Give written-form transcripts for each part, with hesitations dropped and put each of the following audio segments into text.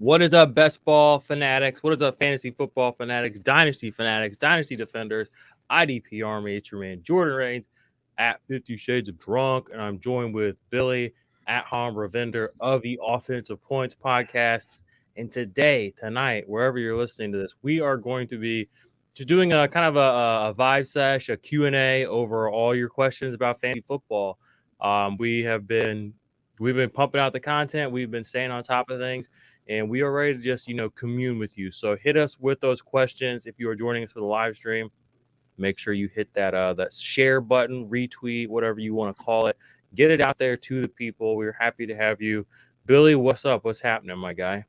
What is up, best ball fanatics? What is up, fantasy football fanatics, dynasty defenders, IDP Army? It's your man Jordan Reigns at 50 Shades of Drunk, and I'm joined with Billy at Hombra Vendor of the Offensive Points Podcast. And tonight, wherever you're listening to this, we are going to be just doing a kind of a vibe sesh, a Q&A over all your questions about fantasy football. We've been pumping out the content. We've been staying on top of things, and we are ready to just, commune with you. So hit us with those questions. If you are joining us for the live stream, make sure you hit that share button, retweet, whatever you want to call it. Get it out there to the people. We're happy to have you. Billy, what's up? What's happening, my guy?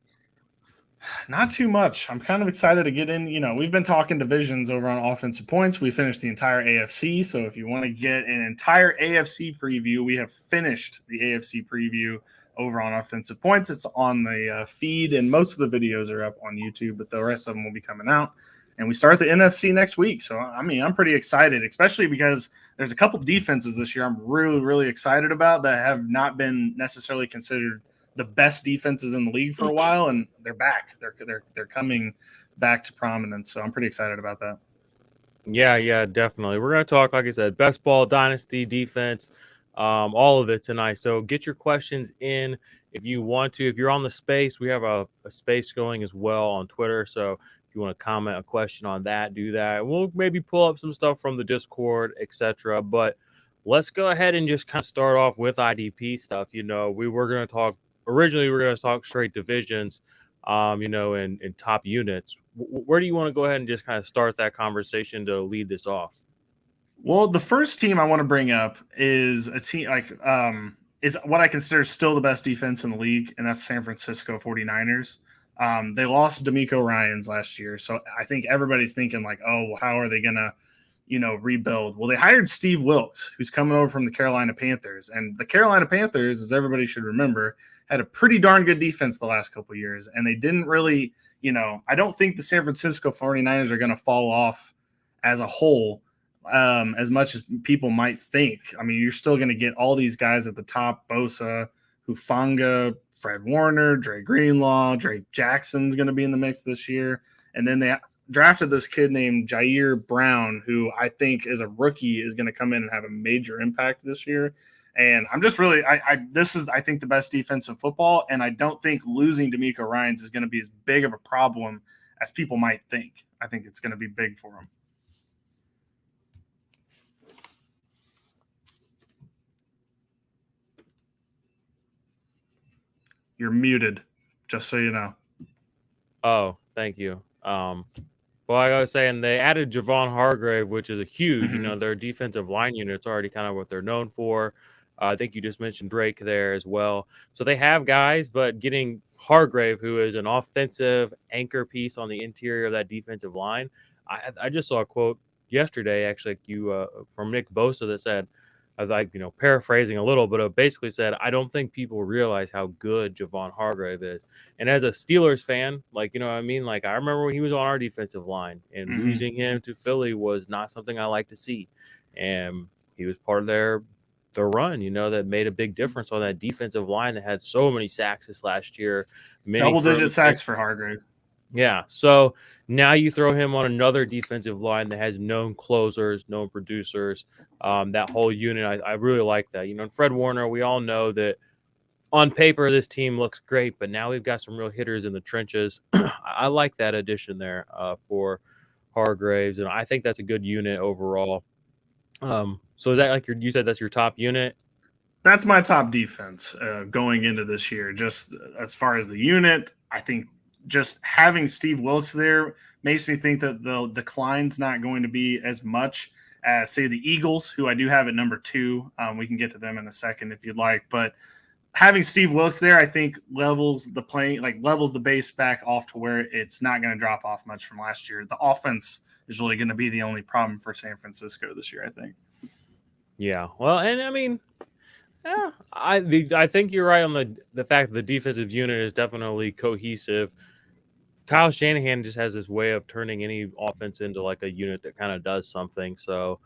Not too much. I'm kind of excited to get in. We've been talking divisions over on Offensive Points. We finished the entire AFC. So if you want to get an entire AFC preview, we have finished the AFC preview over on Offensive Points. It's on the feed, and most of the videos are up on YouTube, but the rest of them will be coming out. And we start the NFC next week. So, I'm pretty excited, especially because there's a couple defenses this year I'm really, really excited about that have not been necessarily considered the best defenses in the league for a while, and they're back. They're coming back to prominence. So I'm pretty excited about that. Yeah, definitely. We're going to talk, like I said, best ball, dynasty, defense, all of it tonight. So get your questions in if you want to. If you're on the space, we have a space going as well on Twitter. So if you want to comment a question on that, do that. We'll maybe pull up some stuff from the Discord, etc. But let's go ahead and just kind of start off with IDP stuff. We were going to talk originally. We were going to talk straight divisions, in top units. Where do you want to go ahead and just kind of start that conversation to lead this off? Well, the first team I want to bring up is a team is what I consider still the best defense in the league, and that's San Francisco 49ers. They lost DeMeco Ryans last year, so I think everybody's thinking like, oh, well, how are they going to, rebuild? Well, they hired Steve Wilkes, who's coming over from the Carolina Panthers, and the Carolina Panthers, as everybody should remember, had a pretty darn good defense the last couple of years, and they didn't really, I don't think the San Francisco 49ers are going to fall off as a whole as much as people might think. I mean, you're still going to get all these guys at the top: Bosa, Hufanga, Fred Warner, Dre Greenlaw, Drake Jackson's going to be in the mix this year. And then they drafted this kid named Jair Brown, who I think as a rookie is going to come in and have a major impact this year. And I'm just really, this is, I think, the best defense in football. And I don't think losing DeMeco Ryans is going to be as big of a problem as people might think. I think it's going to be big for him. You're muted, just so you know. Oh, thank you. Well, like I was saying, they added Javon Hargrave, which is a huge, their defensive line unit's already kind of what they're known for. I think you just mentioned Drake there as well. So they have guys, but getting Hargrave, who is an offensive anchor piece on the interior of that defensive line. I just saw a quote yesterday, actually, from Nick Bosa that said, I was like, paraphrasing a little, but it basically said, I don't think people realize how good Javon Hargrave is. And as a Steelers fan, like, you know what I mean? Like, I remember when he was on our defensive line, and losing him to Philly was not something I like to see. And he was part of their run, that made a big difference on that defensive line that had so many sacks this last year. Double-digit sacks for Hargrave. Yeah, so now you throw him on another defensive line that has known closers, known producers, that whole unit. I really like that. And Fred Warner, we all know that on paper this team looks great, but now we've got some real hitters in the trenches. I like that addition there for Hargraves, and I think that's a good unit overall. So is that like you said that's your top unit? That's my top defense going into this year. Just as far as the unit, I think just having Steve Wilkes there makes me think that the decline's not going to be as much as, say, the Eagles, who I do have at number 2. We can get to them in a second if you'd like. But having Steve Wilkes there, I think levels the base back off to where it's not going to drop off much from last year. The offense is really going to be the only problem for San Francisco this year, I think. Yeah. Well, and I mean, I think you're right on the fact that the defensive unit is definitely cohesive. Kyle Shanahan just has this way of turning any offense into like a unit that kind of does something. So,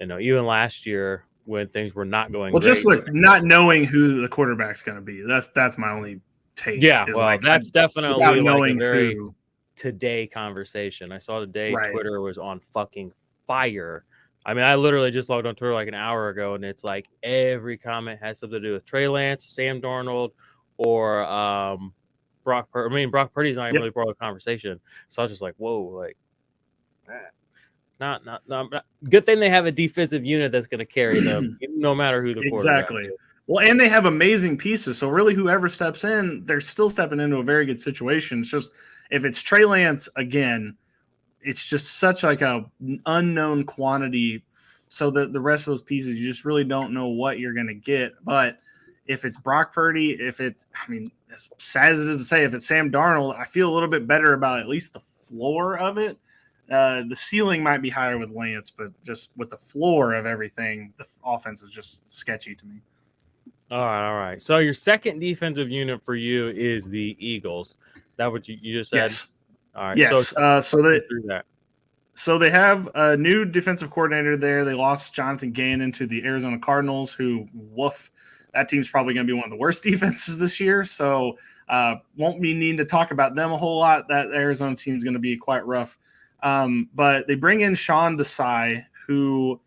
even last year when things were not going well, great, just like not knowing who the quarterback's going to be. That's my only take. Yeah, Is well, like that's without definitely like a knowing very who. today conversation. I saw today Right. Twitter was on fucking fire. I mean, I literally just logged on Twitter like an hour ago, and it's like every comment has something to do with Trey Lance, Sam Darnold, or Brock Purdy. I mean, Brock Purdy's not even Yep. really part of the conversation. So I was just like, whoa, like, not. Good thing they have a defensive unit that's going to carry them, no matter who the quarterback Exactly. is. Well, and they have amazing pieces. So really, whoever steps in, they're still stepping into a very good situation. It's just if it's Trey Lance again, it's just such like a unknown quantity. So that the rest of those pieces, you just really don't know what you're going to get. But if it's Brock Purdy, I mean, as sad as it is to say, if it's Sam Darnold, I feel a little bit better about at least the floor of it. The ceiling might be higher with Lance, but just with the floor of everything, the offense is just sketchy to me. All right. So your second defensive unit for you is the Eagles. Is that what you just said? Yes. All right. Yes. That. So they have a new defensive coordinator there. They lost Jonathan Gannon to the Arizona Cardinals, who, woof, that team's probably going to be one of the worst defenses this year. So won't be needing to talk about them a whole lot. That Arizona team's going to be quite rough. But they bring in Sean Desai, who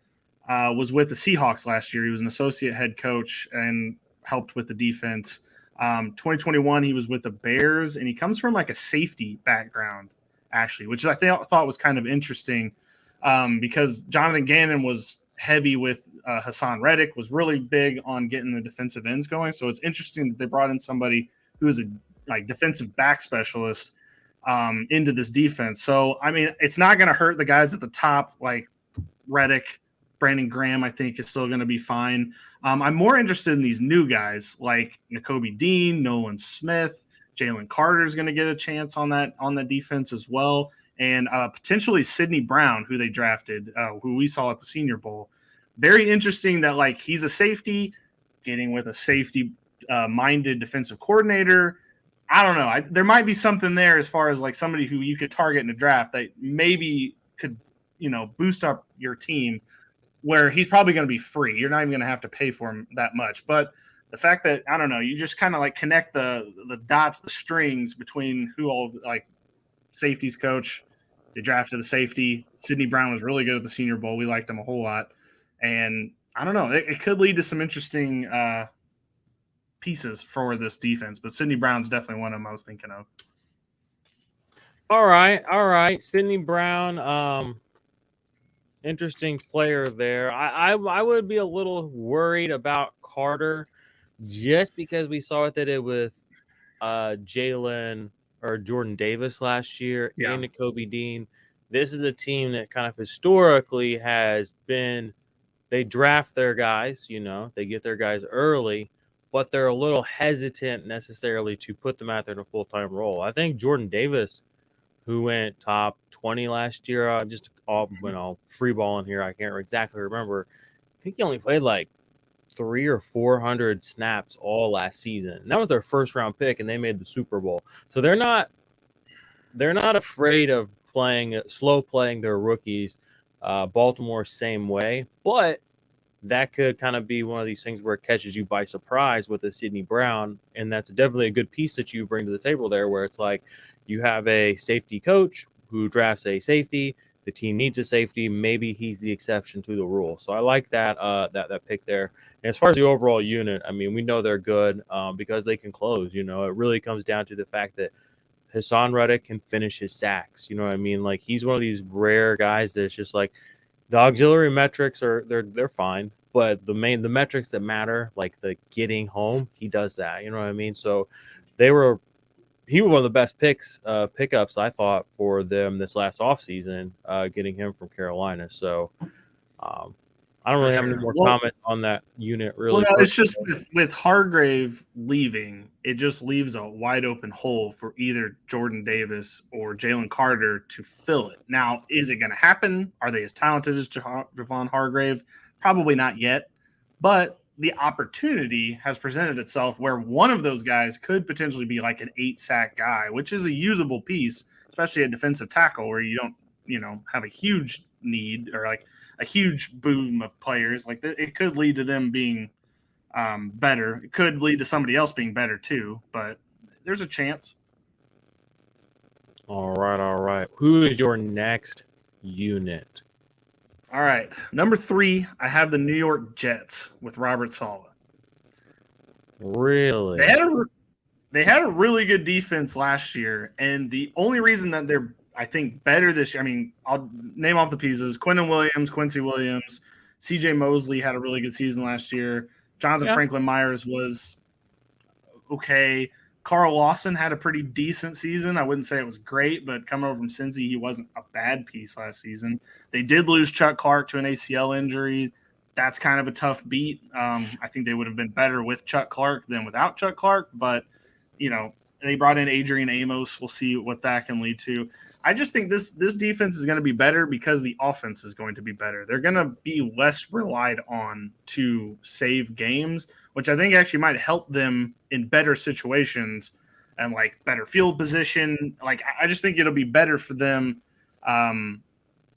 was with the Seahawks last year. He was an associate head coach and helped with the defense. 2021, he was with the Bears, and he comes from like a safety background, actually, which I thought was kind of interesting because Jonathan Gannon was heavy with Hassan Reddick, was really big on getting the defensive ends going. So it's interesting that they brought in somebody who is a like defensive back specialist into this defense. So, I mean, it's not going to hurt the guys at the top like Reddick. Brandon Graham, I think, is still going to be fine. I'm more interested in these new guys like Nakobe Dean, Nolan Smith, Jalen Carter is going to get a chance on that defense as well, and potentially Sidney Brown, who they drafted, who we saw at the Senior Bowl. Very interesting that like he's a safety, getting with a safety-minded defensive coordinator. I don't know. There might be something there as far as like somebody who you could target in a draft that maybe could, boost up your team. Where he's probably going to be free. You're not even going to have to pay for him that much. But the fact that, I don't know, you just kind of like connect the dots, the strings between who all like safeties coach. They drafted the safety. Sidney Brown was really good at the Senior Bowl. We liked him a whole lot. And I don't know, it could lead to some interesting pieces for this defense. But Sidney Brown's definitely one of them I was thinking of. All right. Sidney Brown, interesting player there. I would be a little worried about Carter just because we saw what they did with Jalen or Jordan Davis last year and Nakobe Dean. This is a team that kind of historically has been, they draft their guys, they get their guys early, but they're a little hesitant necessarily to put them out there in a full-time role. I think Jordan Davis, who went top 20 last year, just free balling here, I can't exactly remember. I think he only played like 300 or 400 snaps all last season. And that was their first round pick, and they made the Super Bowl. So they're not afraid of slow playing their rookies. Baltimore same way, but that could kind of be one of these things where it catches you by surprise with a Sidney Brown, and that's definitely a good piece that you bring to the table there, where it's like you have a safety coach who drafts a safety. The team needs a safety. Maybe he's the exception to the rule. So I like that that pick there. And as far as the overall unit, I mean, we know they're good because they can close. It really comes down to the fact that Hassan Reddick can finish his sacks. You know what I mean? Like he's one of these rare guys that's just like the auxiliary metrics they're fine, but the metrics that matter, like the getting home, he does that. You know what I mean? So he was one of the best pickups I thought for them this last offseason, getting him from Carolina. So I don't really have any more comments on that unit, really. Well, no, it's just with Hargrave leaving, it just leaves a wide open hole for either Jordan Davis or Jalen Carter to fill it. Now, is it going to happen? Are they as talented as Javon Hargrave? Probably not yet, but the opportunity has presented itself where one of those guys could potentially be like an 8-sack guy, which is a usable piece, especially a defensive tackle where you don't, have a huge need or like a huge boom of players. Like it could lead to them being better. It could lead to somebody else being better too, but there's a chance. All right. Who is your next unit? All right, number 3, I have the New York Jets with Robert Saleh. Really? They had a really good defense last year, and the only reason that they're, I think, better this year, I mean, I'll name off the pieces: Quincy Williams, C.J. Mosley had a really good season last year. Jonathan Franklin Myers was okay. Carl Lawson had a pretty decent season. I wouldn't say it was great, but coming over from Cincy, he wasn't a bad piece last season. They did lose Chuck Clark to an ACL injury. That's kind of a tough beat. I think they would have been better with Chuck Clark than without Chuck Clark, but they brought in Adrian Amos. We'll see what that can lead to. I just think this defense is going to be better because the offense is going to be better. They're going to be less relied on to save games, which I think actually might help them in better situations and like better field position. Like I just think it'll be better for them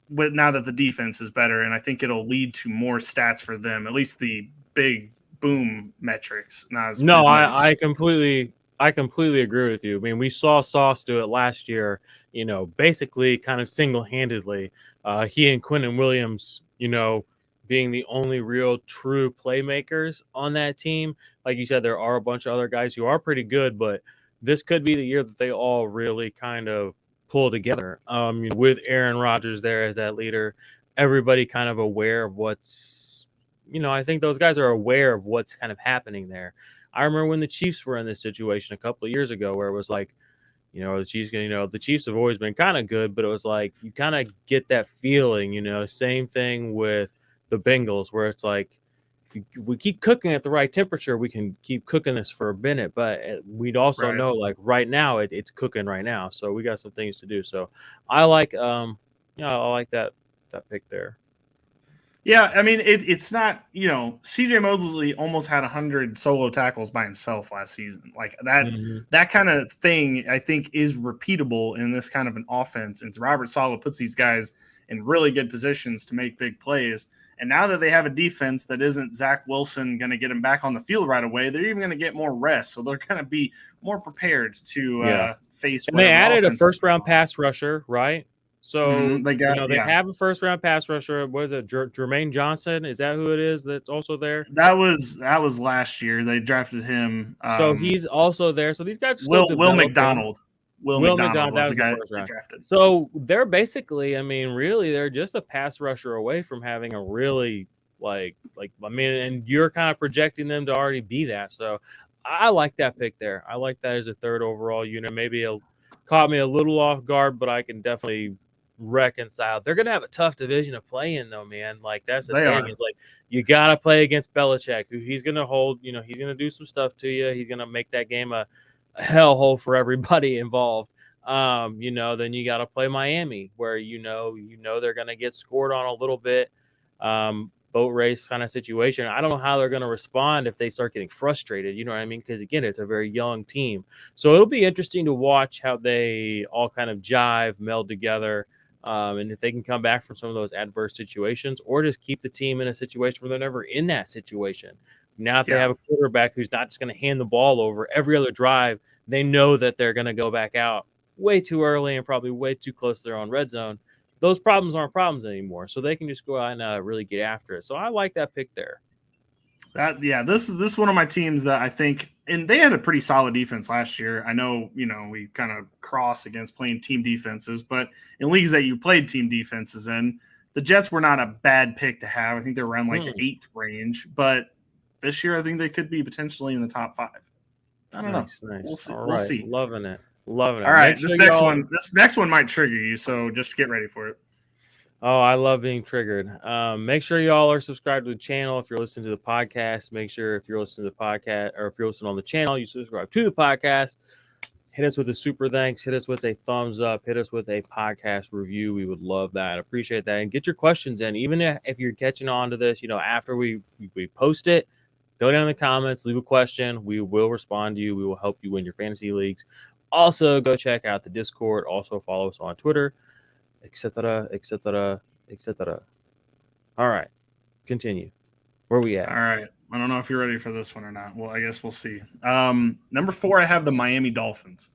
with now that the defense is better, and I think it'll lead to more stats for them, at least the big boom metrics. I completely agree with you. I mean, we saw Sauce do it last year, basically kind of single-handedly. He and Quinton Williams, being the only real true playmakers on that team. Like you said, there are a bunch of other guys who are pretty good, but this could be the year that they all really kind of pull together. With Aaron Rodgers there as that leader, everybody kind of aware of what's, I think those guys are aware of what's kind of happening there. I remember when the Chiefs were in this situation a couple of years ago where it was like, the Chiefs have always been kind of good, but it was like you kind of get that feeling, same thing with the Bengals where it's like if we keep cooking at the right temperature, we can keep cooking this for a minute, but we'd also know like right now it's cooking right now. So we got some things to do. So I like, I like that pick there. Yeah, I mean, it's not, C.J. Mosley almost had 100 solo tackles by himself last season. Like that kind of thing, I think, is repeatable in this kind of an offense. And Robert Saleh puts these guys in really good positions to make big plays. And now that they have a defense that isn't Zach Wilson going to get him back on the field right away, they're even going to get more rest. So they're going to be more prepared to face. And they added a first-round pass rusher, right? So they have a first-round pass rusher. What is it, Jermaine Johnson? Is that who it is that's also there? That was last year. They drafted him. So he's also there. So these guys are still Will McDonald. Will McDonald was the guy they drafted. So they're basically, I mean, really, they're just a pass rusher away from having a really and you're kind of projecting them to already be that. So I like that pick there. I like that as a third overall unit. Maybe caught me a little off guard, but I can definitely reconcile. They're gonna have a tough division to play in, though, man. Like that's the thing. Is like you gotta play against Belichick, who he's gonna hold. He's gonna do some stuff to you. He's gonna make that game a hellhole for everybody involved. Then you got to play Miami, where they're gonna get scored on a little bit. Boat race kind of situation. I don't know how they're going to respond if they start getting frustrated. You know what I mean? Because again, it's a very young team, so it'll be interesting to watch how they all kind of jive, meld together, and if they can come back from some of those adverse situations, or just keep the team in a situation where they're never in that situation. Now, if they have a quarterback who's not just going to hand the ball over every other drive, they know that they're going to go back out way too early and probably way too close to their own red zone. Those problems aren't problems anymore, so they can just go out and really get after it. So I like that pick there. This is one of my teams that I think, and they had a pretty solid defense last year. I know, we kind of cross against playing team defenses, but in leagues that you played team defenses in, the Jets were not a bad pick to have. I think they're around like the 8th range, but this year I think they could be potentially in the top 5. I don't know. Nice. We'll see. Loving it. All right, this next one might trigger you, so just get ready for it. Oh, I love being triggered. Make sure y'all are subscribed to the channel if you're listening to the podcast. Make sure if you're listening to the podcast or if you're listening on the channel, you subscribe to the podcast. Hit us with a super thanks. Hit us with a thumbs up. Hit us with a podcast review. We would love that. Appreciate that. And get your questions in. Even if you're catching on to this, after we post it, go down in the comments, leave a question. We will respond to you. We will help you win your fantasy leagues. Also, go check out the Discord. Also, follow us on Twitter, etc., etc., etc. All right, continue. Where we at? All right. I don't know if you're ready for this one or not. Well, I guess we'll see. Number 4, I have the Miami Dolphins.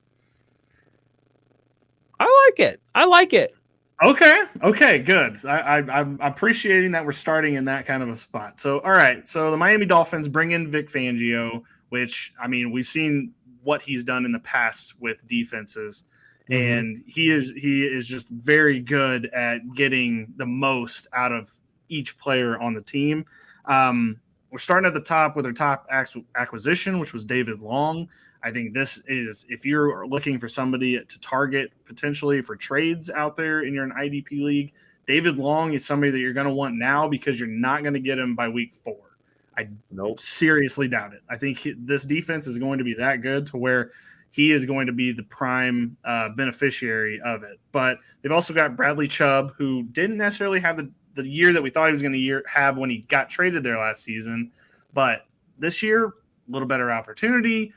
I like it. I like it. Okay, good. I'm appreciating that we're starting in that kind of a spot. So, all right. So the Miami Dolphins bring in Vic Fangio, which, I mean, we've seen what he's done in the past with defenses, and he is just very good at getting the most out of each player on the team. We're starting at the top with our top acquisition, which was David Long. I think this is, if you're looking for somebody to target potentially for trades out there and you're an IDP league, David Long is somebody that you're going to want now because you're not going to get him by week 4. I seriously doubt it. I think this defense is going to be that good to where he is going to be the prime beneficiary of it. But they've also got Bradley Chubb, who didn't necessarily have the year that we thought he was going to have when he got traded there last season. But this year, a little better opportunity.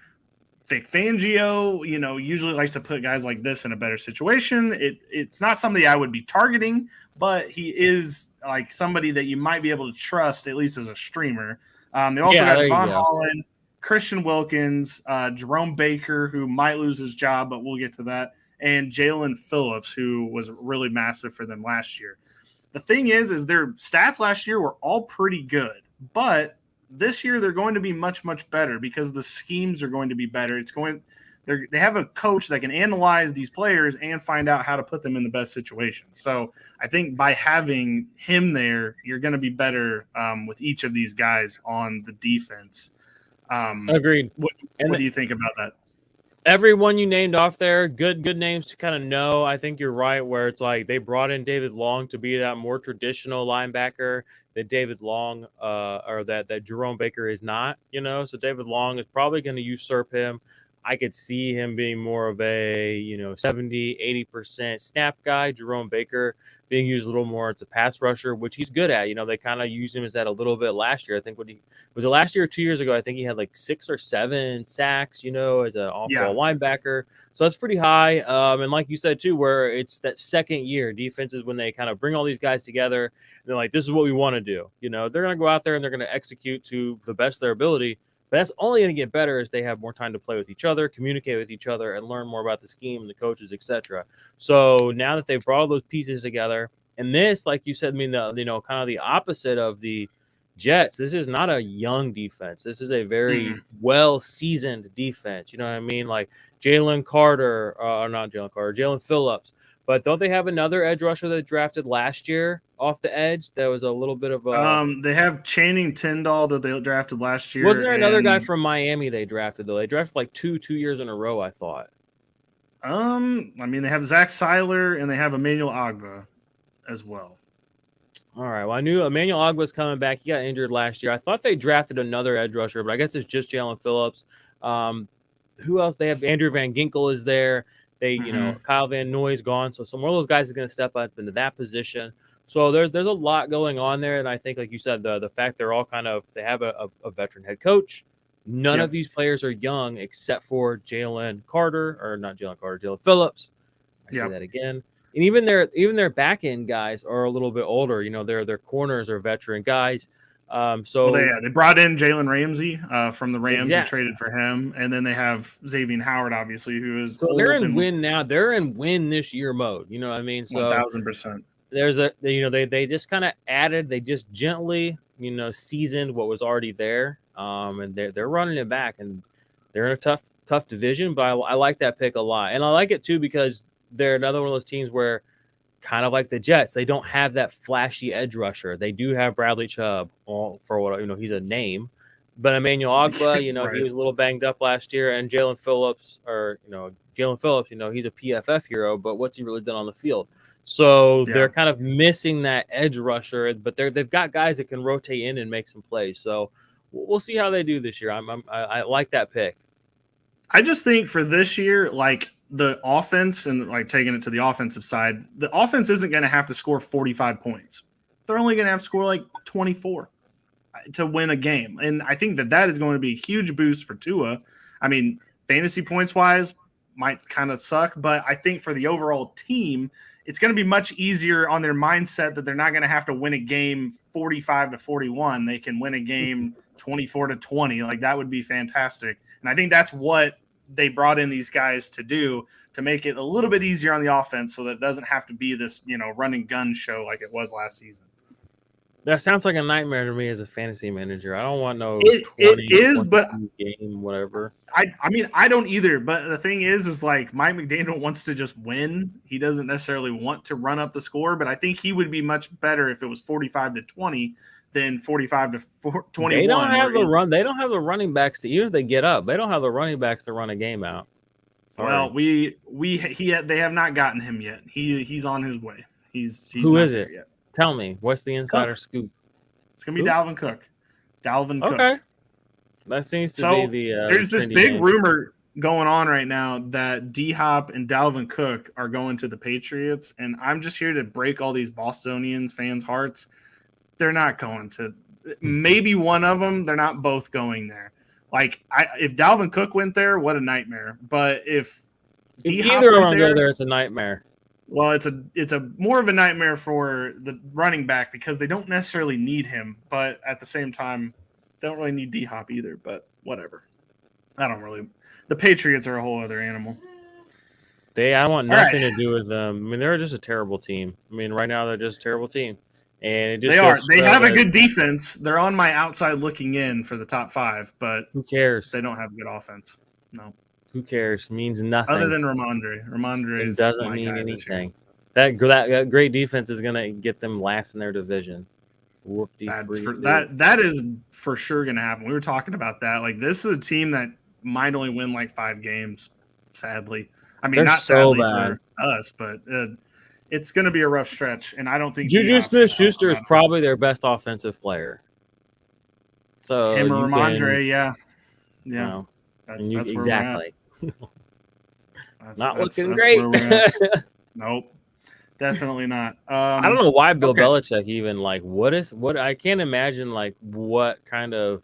Vic Fangio, usually likes to put guys like this in a better situation. It's not somebody I would be targeting, but he is like somebody that you might be able to trust, at least as a streamer. They also got Devon Holland, Christian Wilkins, Jerome Baker, who might lose his job, but we'll get to that, and Jalen Phillips, who was really massive for them last year. The thing is their stats last year were all pretty good, but this year they're going to be much, much better because the schemes are going to be better. They have a coach that can analyze these players and find out how to put them in the best situation. So I think by having him there, you're going to be better with each of these guys on the defense. Agreed. What do you think about that? Everyone you named off there, good names to kind of know. I think you're right where it's like they brought in David Long to be that more traditional linebacker that David Long or that Jerome Baker is not, So David Long is probably going to usurp him. I could see him being more of a, 70, 80% snap guy. Jerome Baker being used a little more as a pass rusher, which he's good at. They kind of used him as that a little bit last year. I think was it last year or 2 years ago? I think he had like 6 or 7 sacks, as an off-ball linebacker. So that's pretty high. And like you said, too, where it's that second year defenses when they kind of bring all these guys together and they're like, this is what we want to do. They're going to go out there and they're going to execute to the best of their ability. But that's only going to get better as they have more time to play with each other, communicate with each other, and learn more about the scheme and the coaches, etc. So now that they've brought all those pieces together, and this, like you said, kind of the opposite of the Jets. This is not a young defense. This is a very well-seasoned defense. You know what I mean? Like Jalen Phillips. But don't they have another edge rusher that drafted last year off the edge? That was a little bit of a. They have Channing Tindall that they drafted last year. Wasn't there another guy from Miami they drafted though? They drafted like two years in a row, I thought. They have Zach Seiler and they have Emmanuel Ogbah as well. All right. Well, I knew Emmanuel Ogbah was coming back. He got injured last year. I thought they drafted another edge rusher, but I guess it's just Jalen Phillips. Who else? They have Andrew Van Ginkel is there. They, Kyle Van Noy's gone. So some more of those guys are going to step up into that position. So there's a lot going on there. And I think, like you said, the fact they're all they have a veteran head coach. None of these players are young except for Jalen Phillips. I say that again. And even their back end guys are a little bit older. Their corners are veteran guys. They brought in Jalen Ramsey from the Rams and traded for him, and then they have Xavier Howard, obviously, who is they're in win now. They're in win this year mode. You know what I mean? So 1,000%. There's they just kind of added. They just gently seasoned what was already there. And they're running it back, and they're in a tough division. But I like that pick a lot, and I like it too because they're another one of those teams where, kind of like the Jets, they don't have that flashy edge rusher. They do have Bradley Chubb, for what he's a name, but Emmanuel Ogbah, right. He was a little banged up last year, and Jalen Phillips, he's a PFF hero, but what's he really done on the field? So they're kind of missing that edge rusher, but they've got guys that can rotate in and make some plays. So we'll see how they do this year. I like that pick. I just think for this year, like the offense and like taking it to the offensive side, the offense isn't going to have to score 45 points. They're only going to have to score like 24 to win a game. And I think that is going to be a huge boost for Tua. I mean, fantasy points wise might kind of suck, but I think for the overall team, it's going to be much easier on their mindset that they're not going to have to win a game 45-41. They can win a game 24-20. Like, that would be fantastic. And I think that's what they brought in these guys to do, to make it a little bit easier on the offense so that it doesn't have to be this, run and gun show like it was last season. That sounds like a nightmare to me as a fantasy manager. I don't want no it is, but game, whatever. I mean, I don't either. But the thing is like Mike McDaniel wants to just win. He doesn't necessarily want to run up the score, but I think he would be much better if it was 45-20 than 45-21. They don't have the run. They don't have the running backs to, even if they get up, they don't have the running backs to run a game out. Sorry. Well, they have not gotten him yet. He's on his way. He's who not is there it? Yet. Tell me, what's the insider scoop? It's gonna be Dalvin Cook. Okay. That seems to be the there's this big rumor going on right now that D-Hop and Dalvin Cook are going to the Patriots, and I'm just here to break all these Bostonians fans' hearts. They're not going to. Maybe one of them. They're not both going there. Like, if Dalvin Cook went there, what a nightmare. But if either of them go there, it's a nightmare. Well, it's a more of a nightmare for the running back because they don't necessarily need him, but at the same time, they don't really need D-Hop either. But whatever. The Patriots are a whole other animal. I want nothing to do with them. I mean, they're just a terrible team. I mean, right now they're just a terrible team. And it just They have a good defense. They're on my outside looking in for the top 5, but who cares? They don't have good offense. No. Who cares? It means nothing. Other than Ramondre. Ramondre doesn't mean anything. That great defense is going to get them last in their division. That is for sure going to happen. We were talking about that. Like, this is a team that might only win like 5 games, sadly. I mean, they're not so sadly bad for us, but it's going to be a rough stretch, and I don't think Juju Smith-Schuster is probably their best offensive player. So him or Ramondre, yeah. That's where exactly. Not looking great. Nope, definitely not. I don't know why Bill Belichick even what I can't imagine what do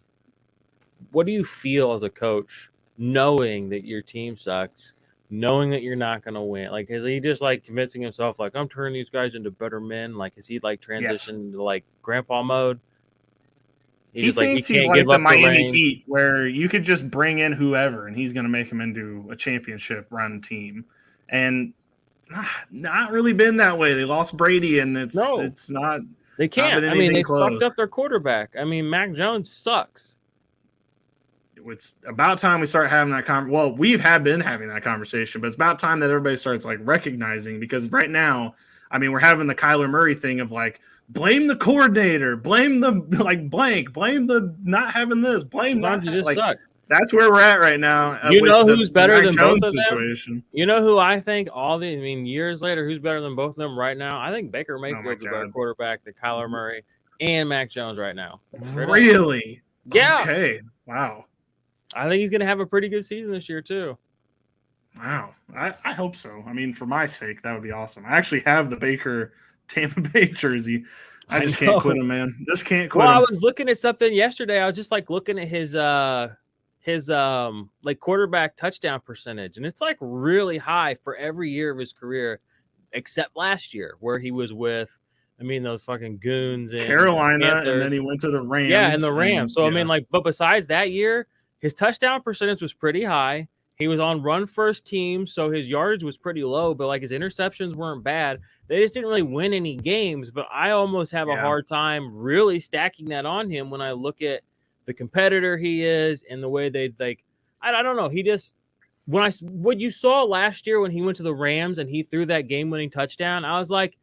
you feel as a coach knowing that your team sucks, knowing that you're not going to win? Like, is he just convincing himself I'm turning these guys into better men? Like, is he transitioned to grandpa mode? He thinks he's like the Miami Heat, where you could just bring in whoever and he's going to make him into a championship run team. And not really been that way. They lost Brady, and it's not. They can't. I mean, they fucked up their quarterback. I mean, Mac Jones sucks. It's about time we start having that conversation. Well, we have been having that conversation, but it's about time that everybody starts recognizing, because right now, I mean, we're having the Kyler Murray thing of blame the coordinator, blame the blank, blame the not having this, blame that. You just suck. That's where we're at right now. You know who's better than both of them? You know who I think years later, who's better than both of them right now? I think Baker Mayfield's a better quarterback than Kyler Murray and Mac Jones right now. Really? Yeah. Okay. Wow. I think he's going to have a pretty good season this year too. Wow. I hope so. I mean, for my sake, that would be awesome. I actually have the Baker Tampa Bay jersey. I just can't quit him, man. Just can't quit him. I was looking at something yesterday. I was just looking at his quarterback touchdown percentage, and it's really high for every year of his career except last year, where he was with those fucking goons in Carolina, and then he went to the Rams. Yeah, and the Rams. But besides that year, his touchdown percentage was pretty high. He was on run first team, so his yardage was pretty low, but his interceptions weren't bad. They just didn't really win any games, but I almost have a hard time really stacking that on him when I look at the competitor he is and the way they I don't know. He just what you saw last year when he went to the Rams and he threw that game-winning touchdown, I was like,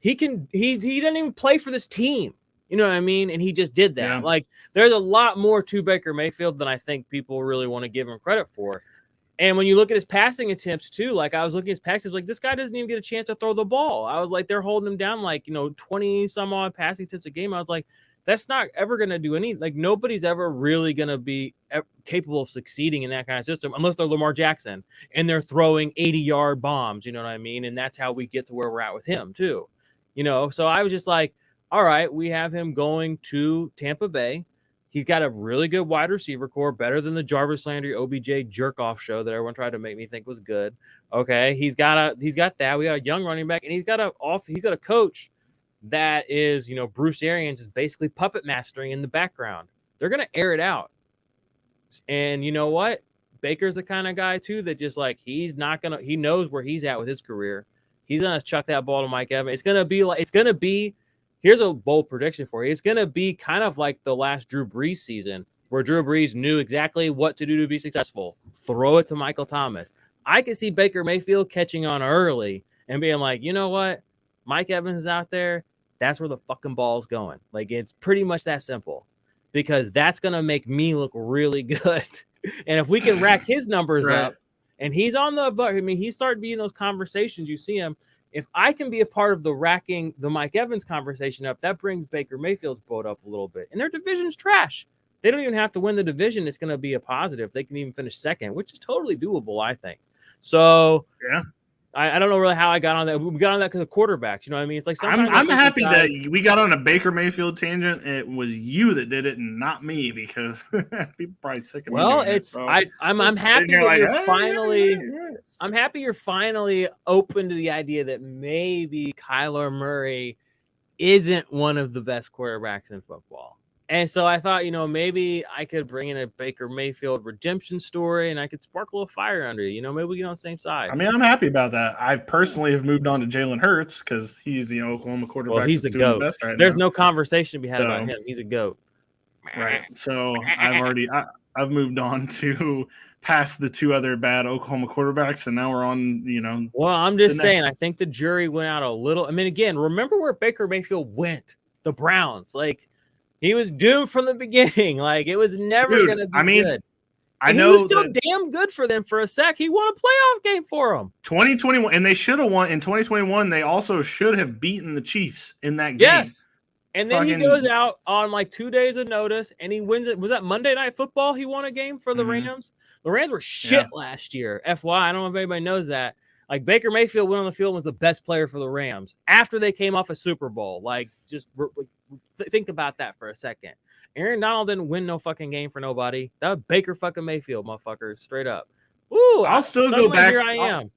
he doesn't even play for this team. You know what I mean? And he just did that. Yeah. There's a lot more to Baker Mayfield than I think people really want to give him credit for. And when you look at his passing attempts too, I was looking at his passes, this guy doesn't even get a chance to throw the ball. I was they're holding him down 20 some odd passing attempts a game. I was like, that's not ever going to do any, nobody's ever really going to be capable of succeeding in that kind of system unless they're Lamar Jackson and they're throwing 80-yard bombs. You know what I mean? And that's how we get to where we're at with him too. So I was just all right, we have him going to Tampa Bay. He's got a really good wide receiver core, better than the Jarvis Landry OBJ jerk-off show that everyone tried to make me think was good. Okay, he's got that. We got a young running back, and he's got a coach that is, Bruce Arians is basically puppet mastering in the background. they're going to air it out. And you know what? Baker's the kind of guy too that just like he knows where he's at with his career. He's gonna chuck that ball to Mike Evans. Here's a bold prediction for you. It's gonna be kind of like the last Drew Brees season, where Drew Brees knew exactly what to do to be successful. Throw it to Michael Thomas. I could see Baker Mayfield catching on early and being like, you know what? Mike Evans is out there. That's where the fucking ball's going. Like, it's pretty much that simple, because that's gonna make me look really good. And if we can rack his numbers up, and he's on he's starting to be in those conversations. You see him. If I can be a part of the racking the Mike Evans conversation up, that brings Baker Mayfield's boat up a little bit. And their division's trash. They don't even have to win the division. It's going to be a positive. They can even finish second, which is totally doable, I think. So yeah. I don't know really how I got on that. We got on that because of quarterbacks. You know what I mean? It's like I'm happy that we got on a Baker Mayfield tangent. It was you that did it and not me, because people probably sick of me. Well, I'm happy that you're finally. I'm happy you're finally open to the idea that maybe Kyler Murray isn't one of the best quarterbacks in football. And so I thought, maybe I could bring in a Baker Mayfield redemption story, and I could spark a little fire under you. Maybe we get on the same side. I mean, I'm happy about that. I personally have moved on to Jalen Hurts because he's the Oklahoma quarterback. Well, he's the GOAT. There's no conversation to be had about him. He's a GOAT. Right. So I've moved on to past the two other bad Oklahoma quarterbacks, and now we're on, Well, I'm just saying, I think the jury went out a little. I mean, again, remember where Baker Mayfield went? The Browns. Like, he was doomed from the beginning. Like, it was never going to be good. I know he was still damn good for them for a sec. He won a playoff game for them. 2021, and they should have won. In 2021, they also should have beaten the Chiefs in that game. Yes. And then he goes out on like 2 days of notice, and he wins it. Was that Monday Night Football? He won a game for the Rams. The Rams were shit last year. FY, I don't know if anybody knows that. Like, Baker Mayfield went on the field and was the best player for the Rams after they came off a Super Bowl. Like, just think about that for a second. Aaron Donald didn't win no fucking game for nobody. That was Baker fucking Mayfield, motherfuckers, straight up. Ooh, I'll still go back. Here I am.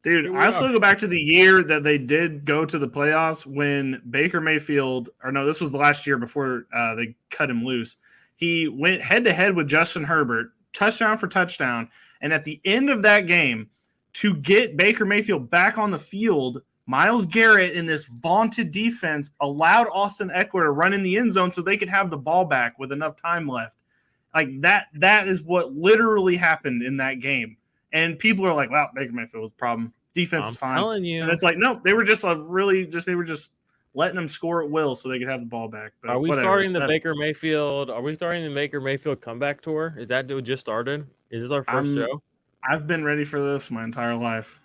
Dude, I'll still go back to the year that they did go to the playoffs when Baker Mayfield, this was the last year before they cut him loose. He went head-to-head with Justin Herbert, touchdown for touchdown. And at the end of that game, to get Baker Mayfield back on the field, Myles Garrett in this vaunted defense allowed Austin Eckler to run in the end zone so they could have the ball back with enough time left. Like, that is what literally happened in that game. And people are like, wow, Baker Mayfield was a problem. Defense is fine. I'm telling you. And it's like, no, they were just they were just letting them score at will so they could have the ball back. But are we starting the Baker Mayfield? Are we starting the Baker Mayfield comeback tour? Is that just started? Is this our first show? I've been ready for this my entire life.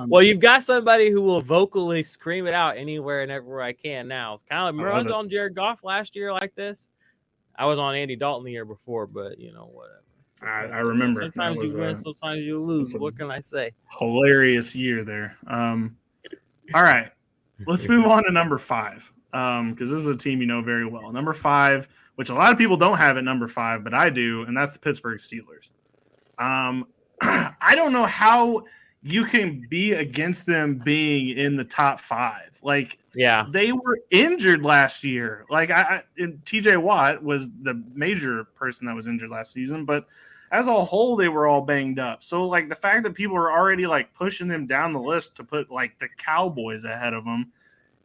Well, you've got somebody who will vocally scream it out anywhere and everywhere I can now. Kind of, I was on Jared Goff last year like this. I was on Andy Dalton the year before, but whatever. I remember. Sometimes you win, sometimes you lose. What can I say? Hilarious year there. All right, let's move on to number 5, because this is a team you know very well. Number 5, which a lot of people don't have at number 5, but I do, and that's the Pittsburgh Steelers. I don't know how you can be against them being in the top 5. Like, yeah, they were injured last year. Like, and TJ Watt was the major person that was injured last season, but as a whole, they were all banged up. So, like, the fact that people are already like pushing them down the list to put like the Cowboys ahead of them,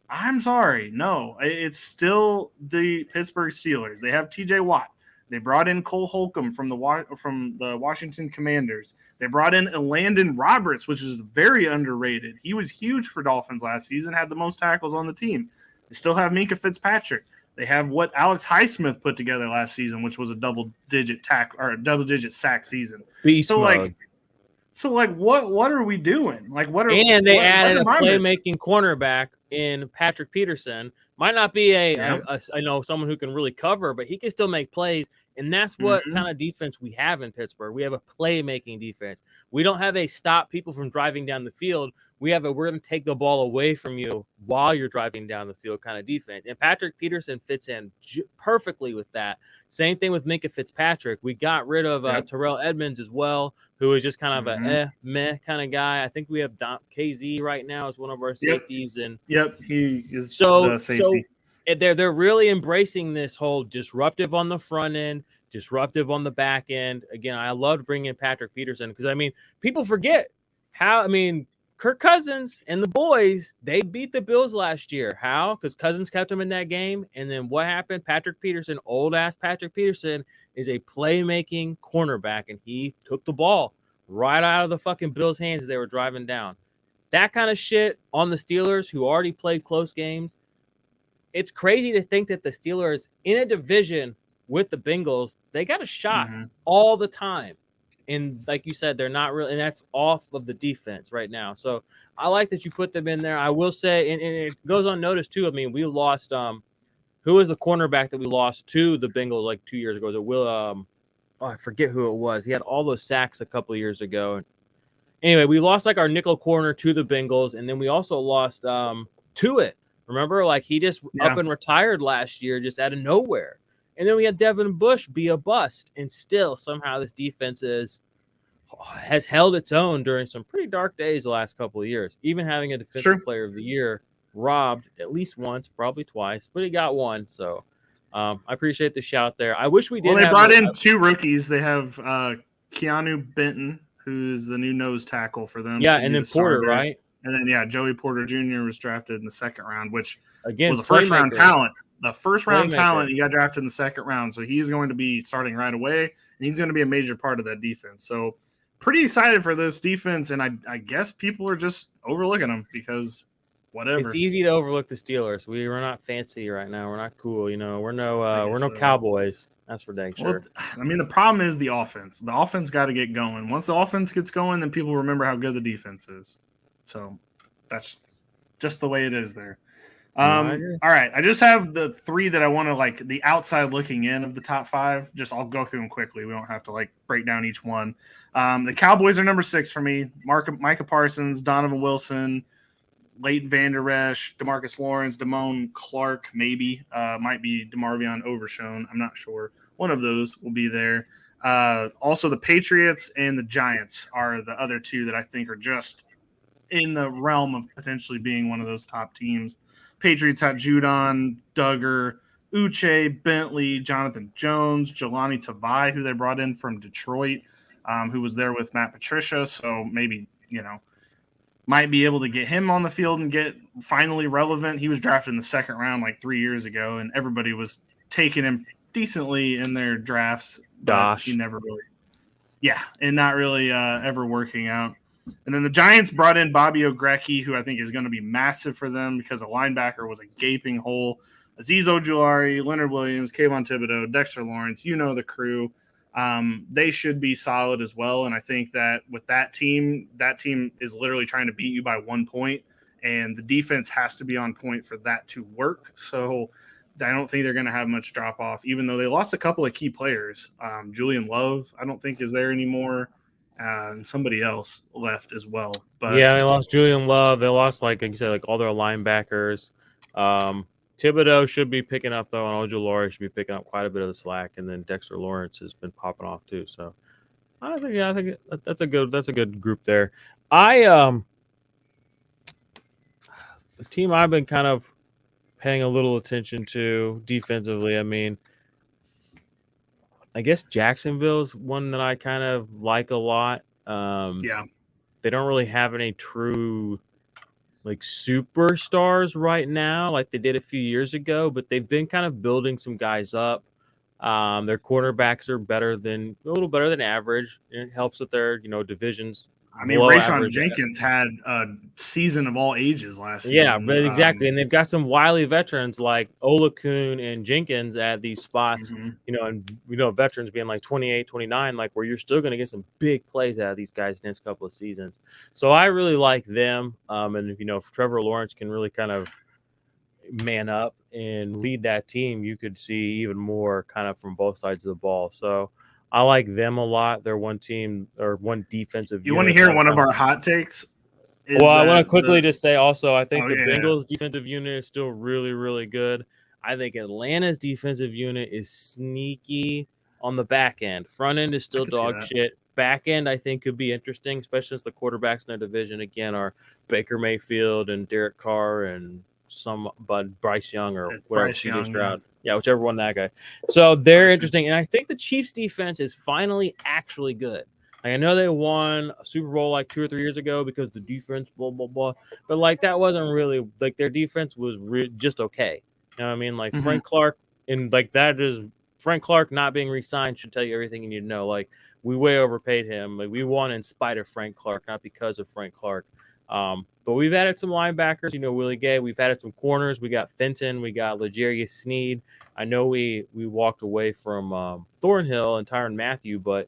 I'm sorry, no, it's still the Pittsburgh Steelers. They have TJ Watt. They brought in Cole Holcomb from the Washington Commanders. They brought in Landon Roberts, which is very underrated. He was huge for Dolphins last season, had the most tackles on the team. They still have Minkah Fitzpatrick. They have what Alex Highsmith put together last season, which was a double-digit sack season. Beast mode. What are we doing? Like, they added a playmaking cornerback in Patrick Peterson. Might not be someone who can really cover, but he can still make plays. And that's what kind of defense we have in Pittsburgh. We have a playmaking defense. We don't have a stop people from driving down the field. We're going to take the ball away from you while you're driving down the field kind of defense. And Patrick Peterson fits in perfectly with that. Same thing with Minkah Fitzpatrick. We got rid of Terrell Edmonds as well, who is just kind of a meh kind of guy. I think we have KZ right now as one of our safeties. And he is the safety. they're really embracing this whole disruptive on the front end, disruptive on the back end. Again, I loved bringing in Patrick Peterson because, I mean, people forget how, I mean, Kirk Cousins and the boys, they beat the Bills last year. How? Because Cousins kept them in that game. And then what happened? Patrick Peterson, old-ass Patrick Peterson, is a playmaking cornerback, and he took the ball right out of the fucking Bills' hands as they were driving down. That kind of shit on the Steelers, who already played close games. It's crazy to think that the Steelers, in a division with the Bengals, they got a shot all the time. And like you said, they're not really, and that's off of the defense right now. So I like that you put them in there. I will say, and it goes unnoticed too. I mean, we lost, who was the cornerback that we lost to the Bengals like 2 years ago? Was it Will, I forget who it was. He had all those sacks a couple of years ago. Anyway, we lost like our nickel corner to the Bengals, and then we also lost to it. Remember, like he just up and retired last year, just out of nowhere. And then we had Devin Bush be a bust, and still somehow this defense has held its own during some pretty dark days the last couple of years. Even having a defensive player of the year robbed at least once, probably twice, but he got one. So I appreciate the shout there. I wish we did. Well, they brought in two rookies. They have Keanu Benton, who's the new nose tackle for them. Yeah, and then Porter, right? And then, Joey Porter Jr. was drafted in the second round, which again was a first-round talent. The first-round talent, he got drafted in the second round, so he's going to be starting right away, and he's going to be a major part of that defense. So pretty excited for this defense, and I guess people are just overlooking them because whatever. It's easy to overlook the Steelers. We're not fancy right now. We're not cool. We're no Cowboys. That's for dang sure. Well, I mean, the problem is the offense. The offense got to get going. Once the offense gets going, then people remember how good the defense is. So that's just the way it is there. All right. I just have the three that I want to, like, the outside looking in of the top five. I'll go through them quickly. We don't have to, like, break down each one. The Cowboys are number 6 for me. Micah Parsons, Donovan Wilson, Leighton Vander Esch, DeMarcus Lawrence, Damone Clark, maybe. Might be DeMarvion Overshown. I'm not sure. One of those will be there. Also, the Patriots and the Giants are the other two that I think are just in the realm of potentially being one of those top teams. Patriots had Judon, Duggar, Uche, Bentley, Jonathan Jones, Jelani Tavai, who they brought in from Detroit, who was there with Matt Patricia. So maybe, might be able to get him on the field and get finally relevant. He was drafted in the second round like 3 years ago, and everybody was taking him decently in their drafts. But he never really, and not really ever working out. And then the Giants brought in Bobby Okereke, who I think is going to be massive for them because a linebacker was a gaping hole. Azeez Ojulari, Leonard Williams, Kayvon Thibodeau, Dexter Lawrence, the crew. They should be solid as well. And I think that with that team is literally trying to beat you by 1 point, and the defense has to be on point for that to work. So I don't think they're going to have much drop off, even though they lost a couple of key players. Julian Love, I don't think is there anymore. And somebody else left as well. But they lost Julian Love. They lost, like you said, like all their linebackers. Thibodeau should be picking up though, and Ojulari should be picking up quite a bit of the slack. And then Dexter Lawrence has been popping off too. So I think that's a good group there. The team I've been kind of paying a little attention to defensively. I mean, I guess Jacksonville's one that I kind of like a lot. They don't really have any true like superstars right now like they did a few years ago, but they've been kind of building some guys up. Their quarterbacks are a little better than average. It helps that their divisions. I mean, Rayshon Jenkins had a season of all ages last season. Yeah, but exactly. And they've got some wily veterans like Olakun and Jenkins at these spots, and veterans being like 28, 29, like where you're still going to get some big plays out of these guys next couple of seasons. So I really like them. And if Trevor Lawrence can really kind of man up and lead that team, you could see even more kind of from both sides of the ball. So I like them a lot. They're one team or one defensive. You want to hear one of our hot takes? I want to quickly just say also, I think the Bengals defensive unit is still really, really good. I think Atlanta's defensive unit is sneaky on the back end. Front end is still dog shit. Back end, I think, could be interesting, especially as the quarterbacks in their division, again, are Baker Mayfield and Derek Carr and Bryce Young or It's whatever, Bryce CJ Young, Stroud. Yeah, whichever one that guy. So they're Bryce interesting. And I think the Chiefs defense is finally actually good. Like, I know they won a Super Bowl like 2 or 3 years ago because the defense, blah, blah, blah. But like that wasn't really like their defense was just okay. You know what I mean? Like Frank Clark, and like that is Frank Clark not being re-signed should tell you everything you need to know. Like, we way overpaid him. Like, we won in spite of Frank Clark, not because of Frank Clark. But we've added some linebackers, Willie Gay. We've added some corners. We got Fenton. We got L'Jarius Sneed. I know we walked away from Thornhill and Tyrann Mathieu, but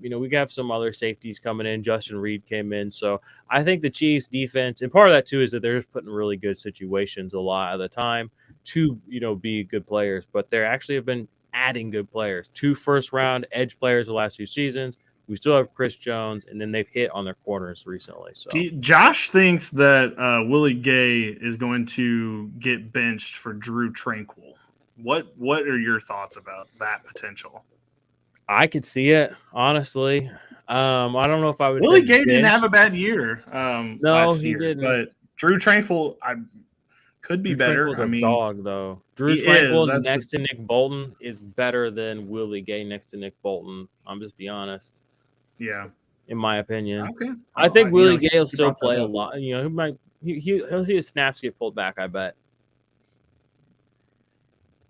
we got some other safeties coming in. Justin Reed came in. So I think the Chiefs defense, and part of that too is that they're just putting really good situations a lot of the time to, be good players, but they actually have been adding good players. 2 first-round edge players the last 2 seasons. We still have Chris Jones, and then they've hit on their corners recently. So Josh thinks that Willie Gay is going to get benched for Drew Tranquil. What are your thoughts about that potential? I could see it, honestly. I don't know if I would. Willie Gay didn't have a bad year No, last he year, didn't. but Drew Tranquil could be Drew better. Tranquil's a dog, though. Drew he Tranquil is. next to Nick Bolton is better than Willie Gay next to Nick Bolton. I'm just be honest. Yeah, in my opinion. okay. I think Willie Gay will he still brought that play a up. lot. He'll see his snaps get pulled back, I bet.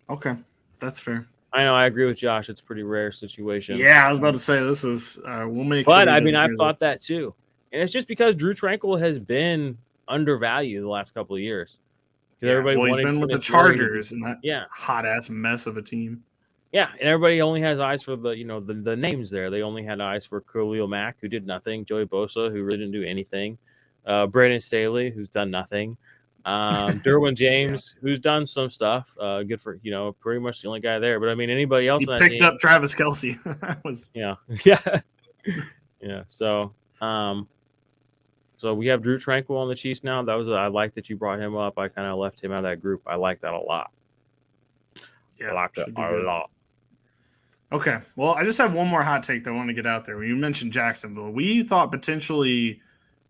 Okay, that's fair. I know. I agree with Josh. It's a pretty rare situation. Yeah, I was about to say this is. We'll make. But sure I mean, I've thought that too, and it's just because Drew Tranquil has been undervalued the last couple of years. Yeah, Everybody he's wanted been with the Kenneth Murray Chargers and that hot ass mess of a team. Yeah, and everybody only has eyes for the names there. They only had eyes for Khalil Mack, who did nothing. Joey Bosa, who really didn't do anything. Brandon Staley, who's done nothing. Derwin James, who's done some stuff. Good for pretty much the only guy there. But I mean, anybody else? He picked up Travis Kelce. yeah. So we have Drew Tranquil on the Chiefs now. I like that you brought him up. I kind of left him out of that group. I like that a lot. Yeah, I like that a lot. Okay, well, I just have one more hot take that I want to get out there. When you mentioned Jacksonville, we thought potentially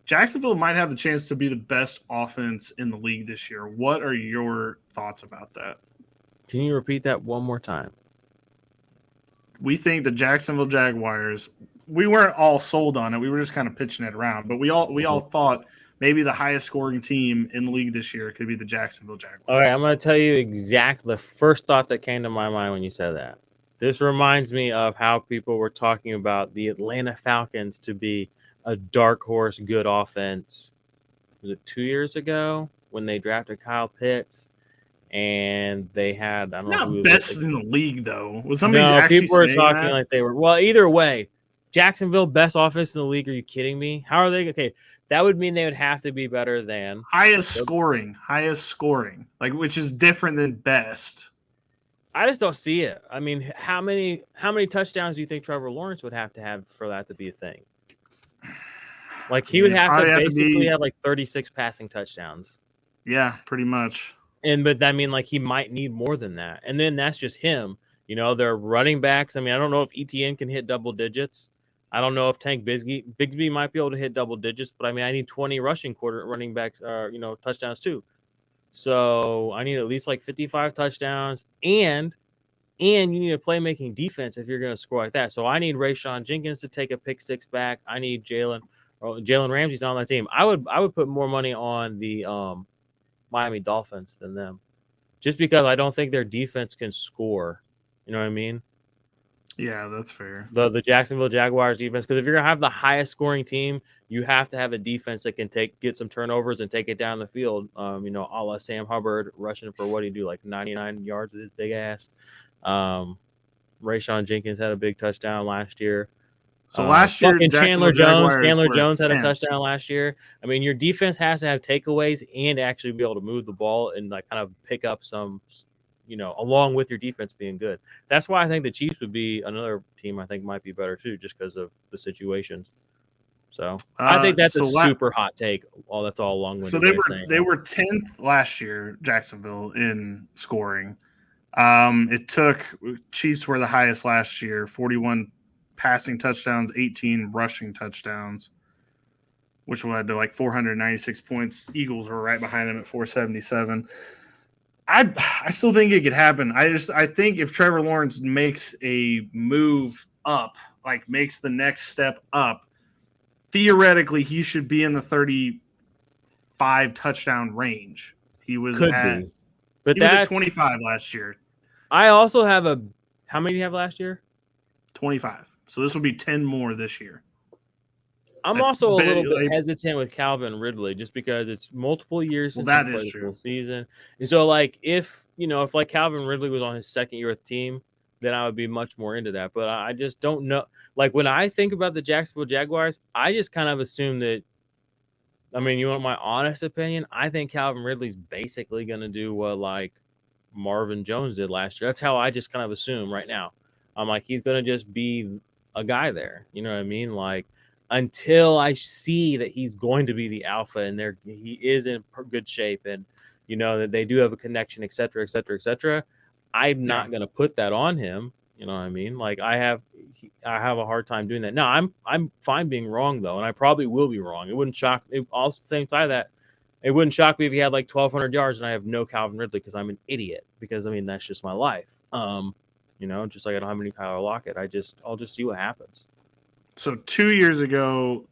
Jacksonville might have the chance to be the best offense in the league this year. What are your thoughts about that? Can you repeat that one more time? We think the Jacksonville Jaguars, we weren't all sold on it. We were just kind of pitching it around. But we all thought maybe the highest scoring team in the league this year could be the Jacksonville Jaguars. All right, I'm going to tell you exactly the first thought that came to my mind when you said that. This reminds me of how people were talking about the Atlanta Falcons to be a dark horse good offense. Was it 2 years ago when they drafted Kyle Pitts and they had not best in the league though? Was somebody actually people were talking that? like they were? Well, either way, Jacksonville best offense in the league. Are you kidding me? How are they okay? That would mean they would have to be better than highest scoring, like which is different than best. I just don't see it. I mean, how many touchdowns do you think Trevor Lawrence would have for that to be a thing? Like he would have to basically have like 36 passing touchdowns. Yeah, pretty much. But I mean, like he might need more than that. And then that's just him. They're running backs. I mean, I don't know if ETN can hit double digits. I don't know if Tank Bigsby might be able to hit double digits. But I mean, I need 20 running backs, touchdowns too. So I need at least like 55 touchdowns, and you need a playmaking defense if you're going to score like that. So I need Rayshon Jenkins to take a pick six back. I need Jalen Ramsey's not on that team. I would put more money on the Miami Dolphins than them, just because I don't think their defense can score. You know what I mean? Yeah, that's fair. The Jacksonville Jaguars defense, because if you're gonna have the highest scoring team, you have to have a defense that can get some turnovers and take it down the field. A la Sam Hubbard rushing for what he do, like 99 yards with his big ass. Rayshon Jenkins had a big touchdown last year. So last year, Chandler Jones had a touchdown last year. I mean, your defense has to have takeaways and actually be able to move the ball and like kind of pick up some, along with your defense being good. That's why I think the Chiefs would be another team I think might be better too, just because of the situations. So I think that's a super hot take. That's all long-winded. So they were 10th last year, Jacksonville, in scoring. It took Chiefs were the highest last year, 41 passing touchdowns, 18 rushing touchdowns. which led to like 496 points. Eagles were right behind him at 477. I still think it could happen. I think if Trevor Lawrence makes a move up, like makes the next step up, theoretically he should be in the 35 touchdown range. He was Could at be. But he was at that's 25 last year. I also have a how many do you have last year? 25. So this will be 10 more this year. I'm That's also a little bit like, hesitant with Calvin Ridley just because it's multiple years well, since he that is played the true. full season. And so like if like Calvin Ridley was on his second year with the team, then I would be much more into that. But I just don't know. Like when I think about the Jacksonville Jaguars, I just kind of assume that I mean, you want my honest opinion? I think Calvin Ridley's basically going to do what like Marvin Jones did last year. That's how I just kind of assume right now. I'm like, he's going to just be a guy there. You know what I mean? Like, until I see that he's going to be the alpha and he is in good shape and, that they do have a connection, et cetera, et cetera, et cetera, I'm not going to put that on him. You know what I mean? Like, I have a hard time doing that. Now, I'm fine being wrong, though, and I probably will be wrong. It wouldn't shock me. Also, same side of that, it wouldn't shock me if he had like 1,200 yards and I have no Calvin Ridley because I'm an idiot. Because I mean that's just my life. Just like I don't have any Tyler Lockett. I'll just see what happens. So 2 years ago,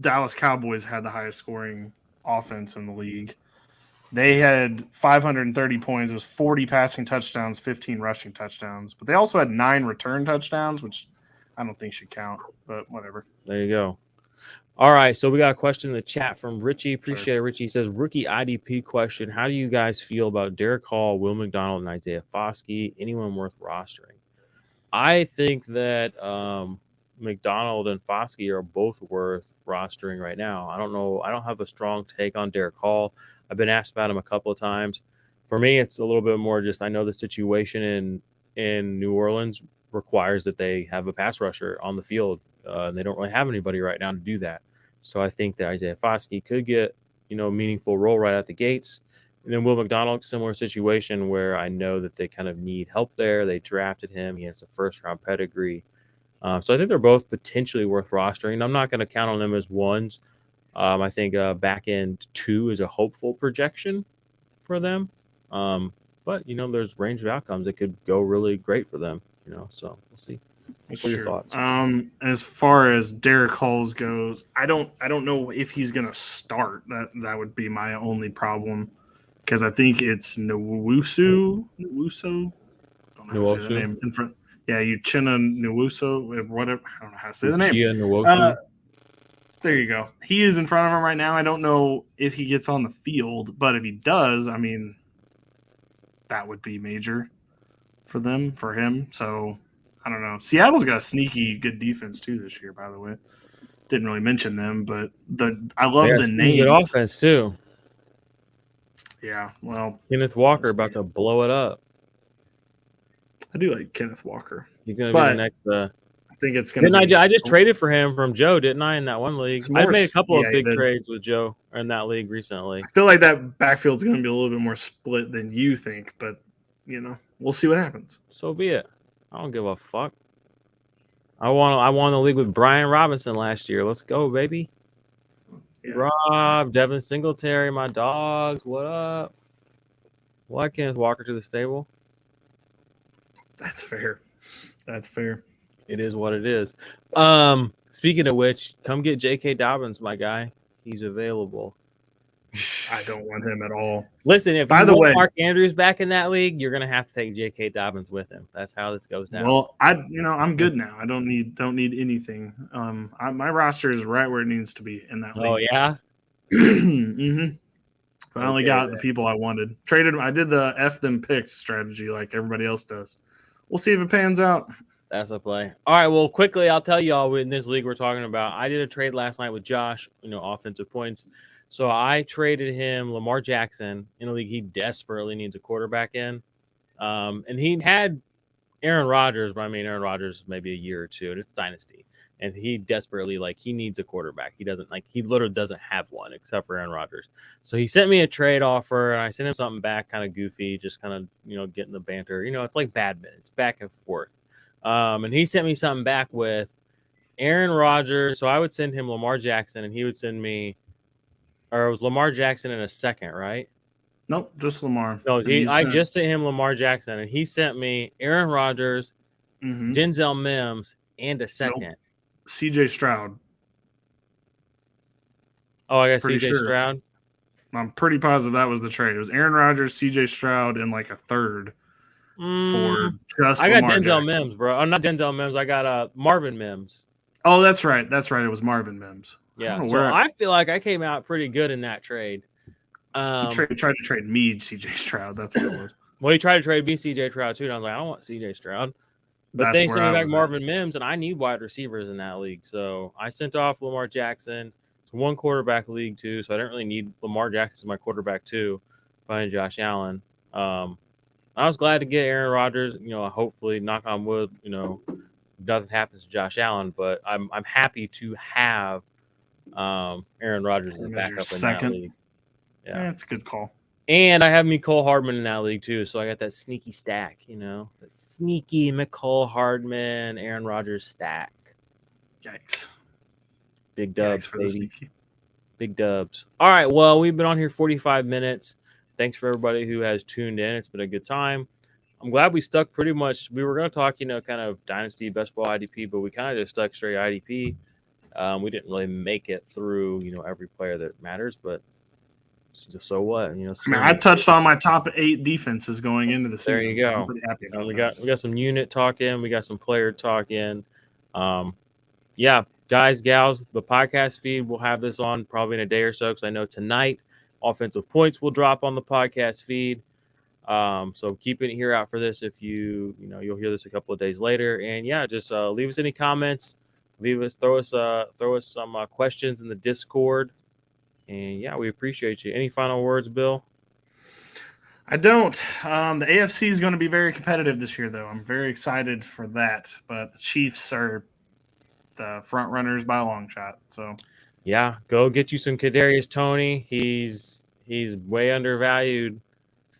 Dallas Cowboys had the highest scoring offense in the league. They had 530 points. It was 40 passing touchdowns, 15 rushing touchdowns. But they also had 9 return touchdowns, which I don't think should count, but whatever. There you go. All right, so we got a question in the chat from Richie. Appreciate it. Richie says, rookie IDP question. How do you guys feel about Derek Hall, Will McDonald, and Isaiah Foskey? Anyone worth rostering? I think that McDonald and Foskey are both worth rostering right now. I don't know. I don't have a strong take on Derek Hall. I've been asked about him a couple of times. For me, it's a little bit more just I know the situation in New Orleans requires that they have a pass rusher on the field. And they don't really have anybody right now to do that. So I think that Isaiah Foskey could get, a meaningful role right out the gates. And then Will McDonald, similar situation where I know that they kind of need help there. They drafted him. He has a first-round pedigree. So I think they're both potentially worth rostering. I'm not going to count on them as ones. I think back end 2 is a hopeful projection for them. But, there's range of outcomes that could go really great for them, so we'll see. What are your thoughts? As far as Derek Halls goes, I don't know if he's gonna start. That would be my only problem because I think it's Nwosu. Don't know how to say that name in front. Yeah, Uchenna Nwosu, whatever. I don't know how to say the name. There you go. He is in front of him right now. I don't know if he gets on the field, but if he does, I mean, that would be major for him. So I don't know. Seattle's got a sneaky good defense too this year, by the way. Didn't really mention them, but I love the name. Good offense too. Yeah, well, Kenneth Walker about to blow it up. I do like Kenneth Walker. He's gonna be the next. I think it's gonna. I just traded for him from Joe, didn't I? In that one league, I made a couple of big trades with Joe in that league recently. I feel like that backfield's gonna be a little bit more split than you think, but we'll see what happens. So be it. I don't give a fuck. I won the league with Brian Robinson last year. Let's go, baby. Yeah. Rob, Devin Singletary, my dogs. What up? Why Kenneth Walker to the stable? That's fair. It is what it is. Speaking of which, come get J.K. Dobbins, my guy. He's available. I don't want him at all. Listen, if you want Mark Andrews back in that league, you're gonna have to take J.K. Dobbins with him. That's how this goes down. Well, I'm good now. I don't need anything. My roster is right where it needs to be in that league. Oh yeah. Mm-hmm. I only got the people I wanted. Traded. I did the F them picks strategy like everybody else does. We'll see if it pans out. That's a play. All right. Well, quickly, I'll tell you all in this league we're talking about. I did a trade last night with Josh. Offensive points. So I traded him Lamar Jackson in a league he desperately needs a quarterback in. And he had Aaron Rodgers, but I mean Aaron Rodgers maybe a year or two, and it's Dynasty. And he desperately he needs a quarterback. He literally doesn't have one except for Aaron Rodgers. So he sent me a trade offer, and I sent him something back, kind of goofy, just kind of getting the banter. It's like badminton. It's back and forth. And he sent me something back with Aaron Rodgers. So I would send him Lamar Jackson, and he would send me, or it was Lamar Jackson in a second, right? Nope, just Lamar. No, And I just sent him Lamar Jackson, and he sent me Aaron Rodgers, Denzel Mims, and a second. Nope. CJ Stroud. Oh, I got Pretty CJ sure. Stroud. I'm pretty positive that was the trade. It was Aaron Rodgers, CJ Stroud, and like a third for just I got Lamar Denzel Jackson. Mims, bro. Oh, not Denzel Mims. I got Marvin Mims. Oh, that's right. That's right. It was Marvin Mims. Yeah. So I feel like I came out pretty good in that trade. He tried to trade me CJ Stroud. That's what it was. Well, he tried to trade me CJ Stroud too, and I was like, I don't want CJ Stroud. But they sent me back Marvin Mims, and I need wide receivers in that league. So I sent off Lamar Jackson. It's one quarterback league too, so I didn't really need Lamar Jackson as my quarterback too, behind Josh Allen. I was glad to get Aaron Rodgers. Hopefully, knock on wood, nothing happens to Josh Allen. But I'm happy to have Aaron Rodgers as a backup in that league. Yeah, it's a good call. And I have Mecole Hardman in that league too, so I got that sneaky stack, the sneaky Mecole Hardman, Aaron Rodgers stack. Yikes! Big dubs, baby. Big dubs. All right, well, we've been on here 45 minutes. Thanks for everybody who has tuned in. It's been a good time. I'm glad we stuck pretty much. We were going to talk, kind of Dynasty, Best Ball, IDP, but we kind of just stuck straight IDP. We didn't really make it through, every player that matters, but so what? I touched on my top 8 defenses going into the season. There you go. So I'm pretty happy about that. We got some unit talk in. We got some player talk in. Yeah, guys, gals, the podcast feed, we'll have this on probably in a day or so, because I know tonight offensive points will drop on the podcast feed. So keep an ear out for this. If you'll hear this a couple of days later. And yeah, just leave us any comments. Throw us some questions in the Discord. And yeah, we appreciate you. Any final words, Bill? I don't. The AFC is going to be very competitive this year, though. I'm very excited for that. But the Chiefs are the front runners by a long shot. So yeah, go get you some Kadarius Toney. He's way undervalued.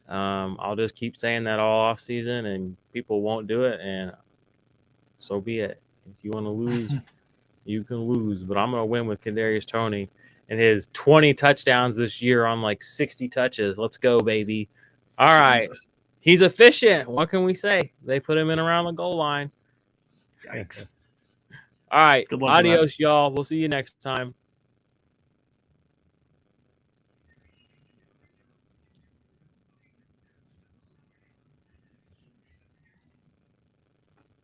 I'll just keep saying that all off season, and people won't do it, and so be it. If you want to lose, you can lose. But I'm going to win with Kadarius Toney and his 20 touchdowns this year on like 60 touches. Let's go, baby. All right. He's efficient. What can we say? They put him in around the goal line. Yikes. All right. Adios, y'all. We'll see you next time.